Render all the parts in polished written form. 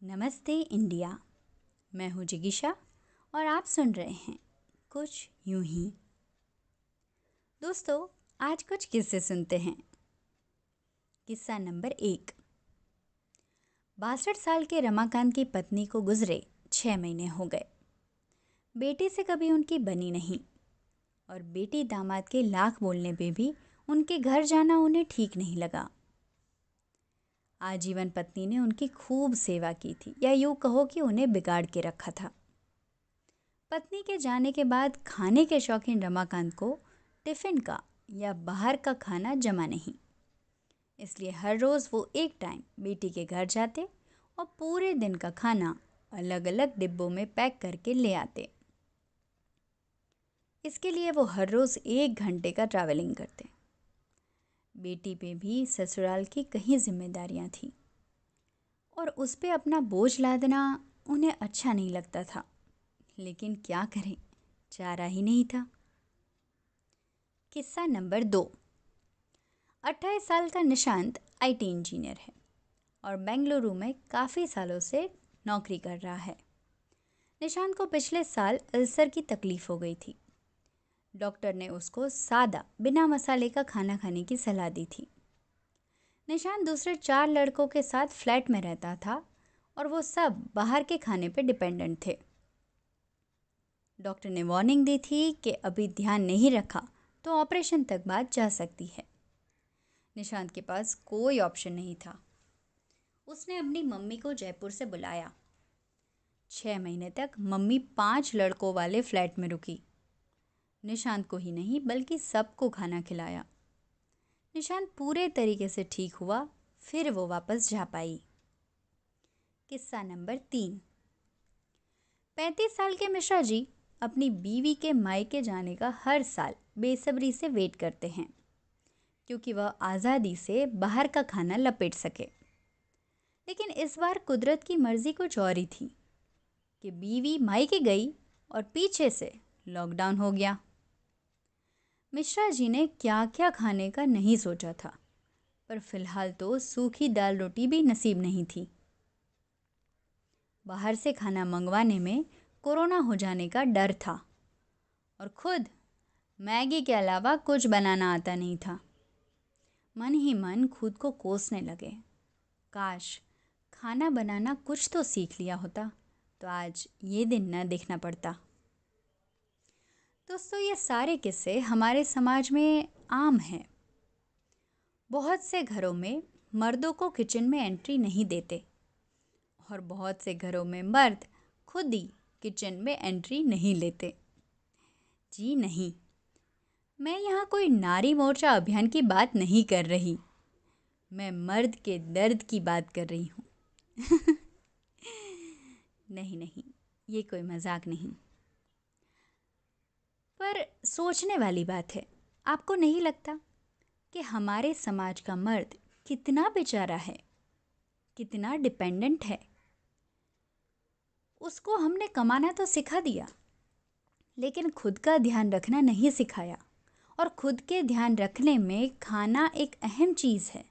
नमस्ते इंडिया। मैं हूँ जिगीशा और आप सुन रहे हैं कुछ यूं ही। दोस्तों, आज कुछ किस्से सुनते हैं। किस्सा नंबर 1। 62 साल के रमाकांत की पत्नी को गुजरे 6 महीने हो गए। बेटे से कभी उनकी बनी नहीं और बेटी दामाद के लाख बोलने पे भी उनके घर जाना उन्हें ठीक नहीं लगा। आजीवन पत्नी ने उनकी खूब सेवा की थी, या यूँ कहो कि उन्हें बिगाड़ के रखा था। पत्नी के जाने के बाद खाने के शौकीन रमाकांत को टिफ़िन का या बाहर का खाना जमा नहीं, इसलिए हर रोज़ वो एक टाइम बेटी के घर जाते और पूरे दिन का खाना अलग अलग डिब्बों में पैक करके ले आते। इसके लिए वो हर रोज़ 1 घंटे का ट्रैवलिंग करते। बेटी पे भी ससुराल की कई जिम्मेदारियां थीं और उस पे अपना बोझ लादना उन्हें अच्छा नहीं लगता था, लेकिन क्या करें, चारा ही नहीं था। किस्सा नंबर 2। 28 साल का निशांत IT इंजीनियर है और बेंगलुरु में काफ़ी सालों से नौकरी कर रहा है। निशांत को पिछले साल अल्सर की तकलीफ़ हो गई थी। डॉक्टर ने उसको सादा बिना मसाले का खाना खाने की सलाह दी थी। निशांत दूसरे 4 लड़कों के साथ फ्लैट में रहता था और वो सब बाहर के खाने पे डिपेंडेंट थे। डॉक्टर ने वार्निंग दी थी कि अभी ध्यान नहीं रखा तो ऑपरेशन तक बात जा सकती है। निशांत के पास कोई ऑप्शन नहीं था। उसने अपनी मम्मी को जयपुर से बुलाया। 6 महीने तक मम्मी 5 लड़कों वाले फ्लैट में रुकी। निशांत को ही नहीं बल्कि सबको खाना खिलाया। निशांत पूरे तरीके से ठीक हुआ, फिर वो वापस जा पाई। किस्सा नंबर 3। 35 साल के मिश्रा जी अपनी बीवी के मायके जाने का हर साल बेसब्री से वेट करते हैं, क्योंकि वह आज़ादी से बाहर का खाना लपेट सके। लेकिन इस बार कुदरत की मर्जी कुछ और ही थी कि बीवी मायके गई और पीछे से लॉकडाउन हो गया। मिश्रा जी ने क्या क्या खाने का नहीं सोचा था, पर फिलहाल तो सूखी दाल रोटी भी नसीब नहीं थी। बाहर से खाना मंगवाने में कोरोना हो जाने का डर था और खुद मैगी के अलावा कुछ बनाना आता नहीं था। मन ही मन खुद को कोसने लगे, काश खाना बनाना कुछ तो सीख लिया होता तो आज ये दिन न देखना पड़ता। दोस्तों, ये सारे किस्से हमारे समाज में आम हैं। बहुत से घरों में मर्दों को किचन में एंट्री नहीं देते और बहुत से घरों में मर्द खुद ही किचन में एंट्री नहीं लेते। जी नहीं, मैं यहाँ कोई नारी मोर्चा अभियान की बात नहीं कर रही, मैं मर्द के दर्द की बात कर रही हूँ। नहीं, ये कोई मजाक नहीं। पर सोचने वाली बात है, आपको नहीं लगता कि हमारे समाज का मर्द कितना बेचारा है, कितना डिपेंडेंट है? उसको हमने कमाना तो सिखा दिया, लेकिन खुद का ध्यान रखना नहीं सिखाया, और खुद के ध्यान रखने में खाना एक अहम चीज़ है।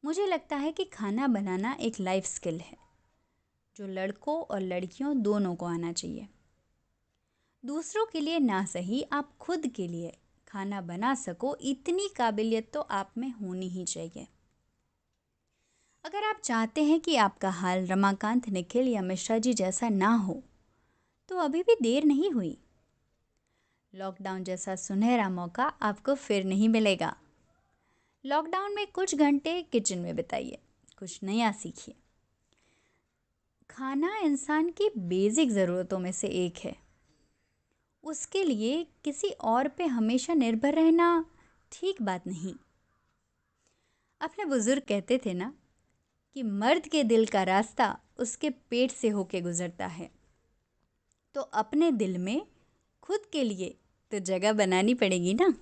मुझे लगता है कि खाना बनाना एक लाइफ स्किल है जो लड़कों और लड़कियों दोनों को आना चाहिए। दूसरों के लिए ना सही, आप खुद के लिए खाना बना सको, इतनी काबिलियत तो आप में होनी ही चाहिए। अगर आप चाहते हैं कि आपका हाल रमाकांत, निखिल या मिश्रा जी जैसा ना हो, तो अभी भी देर नहीं हुई। लॉकडाउन जैसा सुनहरा मौका आपको फिर नहीं मिलेगा। लॉकडाउन में कुछ घंटे किचन में बिताइए, कुछ नया सीखिए। खाना इंसान की बेसिक ज़रूरतों में से एक है। उसके लिए किसी और पे हमेशा निर्भर रहना ठीक बात नहीं। अपने बुजुर्ग कहते थे ना कि मर्द के दिल का रास्ता उसके पेट से होके गुजरता है, तो अपने दिल में खुद के लिए तो जगह बनानी पड़ेगी ना।